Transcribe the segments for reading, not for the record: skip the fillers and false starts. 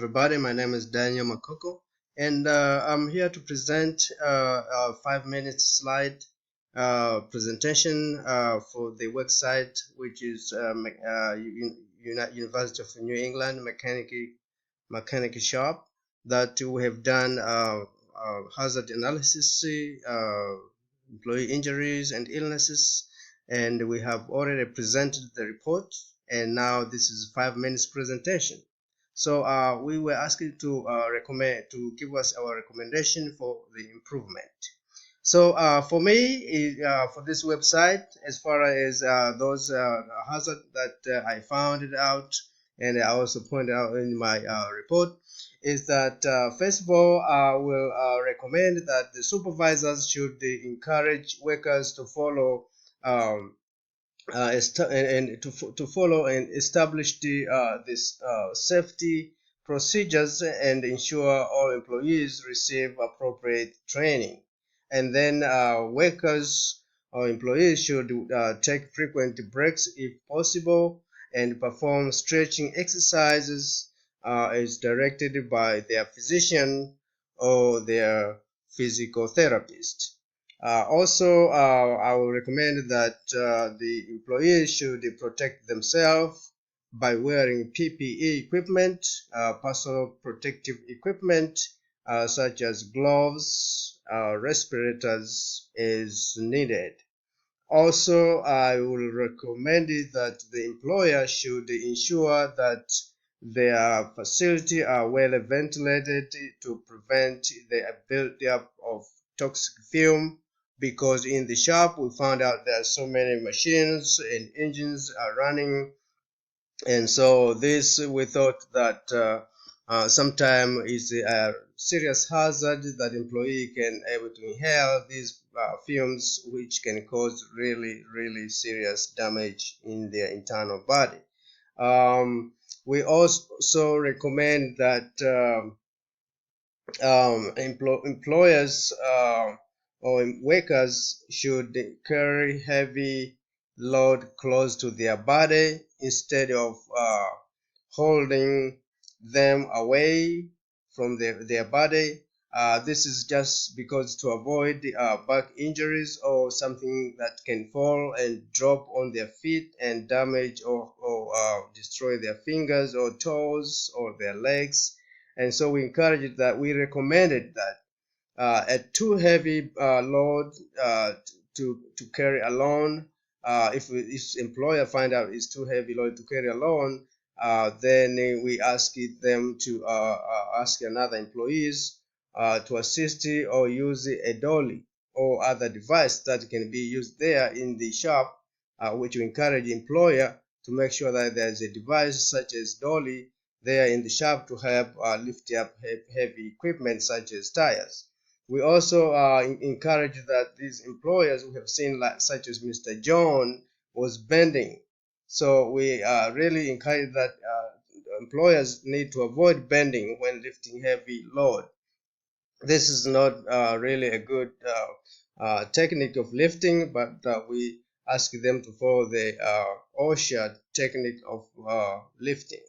everybody. My name is Daniel Makoko, and I'm here to present a 5 minute slide presentation for the website, which is University of New England Mechanic Shop, that we have done hazard analysis, employee injuries and illnesses, and we have already presented the report, and now this is 5 minutes presentation. So we were asked to give us our recommendation for the improvement. So for me, for this website, as far as those hazards that I found it out, and I also pointed out in my report, is that first of all, I will recommend that the supervisors should encourage workers to follow to follow and establish this safety procedures and ensure all employees receive appropriate training. And then workers or employees should take frequent breaks if possible and perform stretching exercises as directed by their physician or their physical therapist. Also, I will recommend that the employees should protect themselves by wearing PPE equipment, personal protective equipment, such as gloves, respirators as needed. Also, I will recommend that the employer should ensure that their facility are well ventilated to prevent the buildup of toxic fume, because in the shop we found out there are so many machines and engines are running, and so this we thought that sometime is a serious hazard that employee can able to inhale these fumes, which can cause really serious damage in their internal body. We also recommend that employers or workers should carry heavy load close to their body instead of holding them away from their body. This is just because to avoid back injuries or something that can fall and drop on their feet and damage or destroy their fingers or toes or their legs. And so we recommended that a too heavy load to carry alone. If employer find out it's too heavy load to carry alone, then we ask them to ask another employees to assist or use a dolly or other device that can be used there in the shop, which we encourage employer to make sure that there's a device such as dolly there in the shop to help lift up heavy equipment such as tires. We also encourage that these employers we have seen, such as Mr. John, was bending. So we really encourage that employers need to avoid bending when lifting heavy load. This is not really a good technique of lifting, but we ask them to follow the OSHA technique of lifting.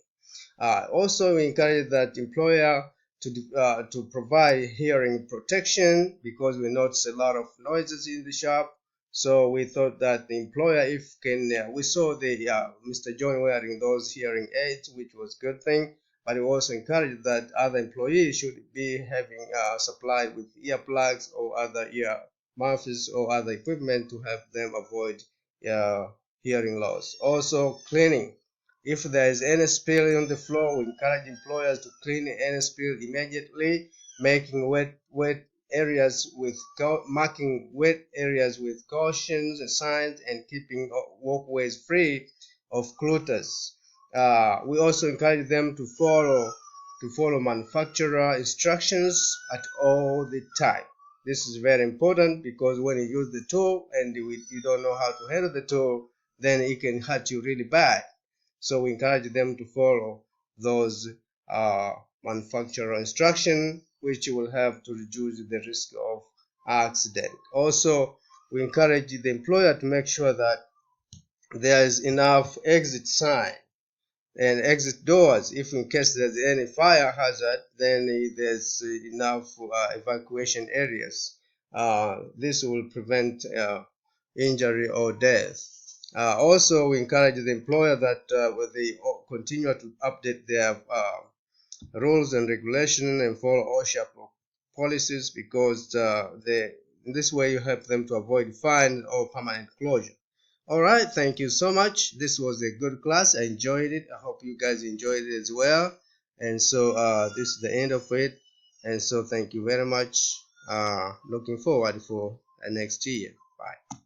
Also, we encourage that employer to provide hearing protection, because we notice a lot of noises in the shop. So we thought that the employer, if can, we saw the Mr. John wearing those hearing aids, which was a good thing. But we also encourage that other employees should be having supplied with earplugs or other ear muffs or other equipment to help them avoid hearing loss. Also, cleaning. If there is any spill on the floor, we encourage employers to clean any spill immediately, making wet areas with marking wet areas with cautions and signs, and keeping walkways free of clutters. We also encourage them to follow manufacturer instructions at all the time. This is very important, because when you use the tool and you don't know how to handle the tool, then it can hurt you really bad. So we encourage them to follow those manufacturer instruction, which will help to reduce the risk of accident. Also, we encourage the employer to make sure that there is enough exit sign and exit doors. If in case there's any fire hazard, then there's enough evacuation areas. This will prevent injury or death. Also, we encourage the employer that they continue to update their rules and regulation and follow OSHA policies, because in this way you help them to avoid fine or permanent closure. All right, thank you so much. This was a good class. I enjoyed it. I hope you guys enjoyed it as well. And so this is the end of it. And so thank you very much. Looking forward for next year. Bye.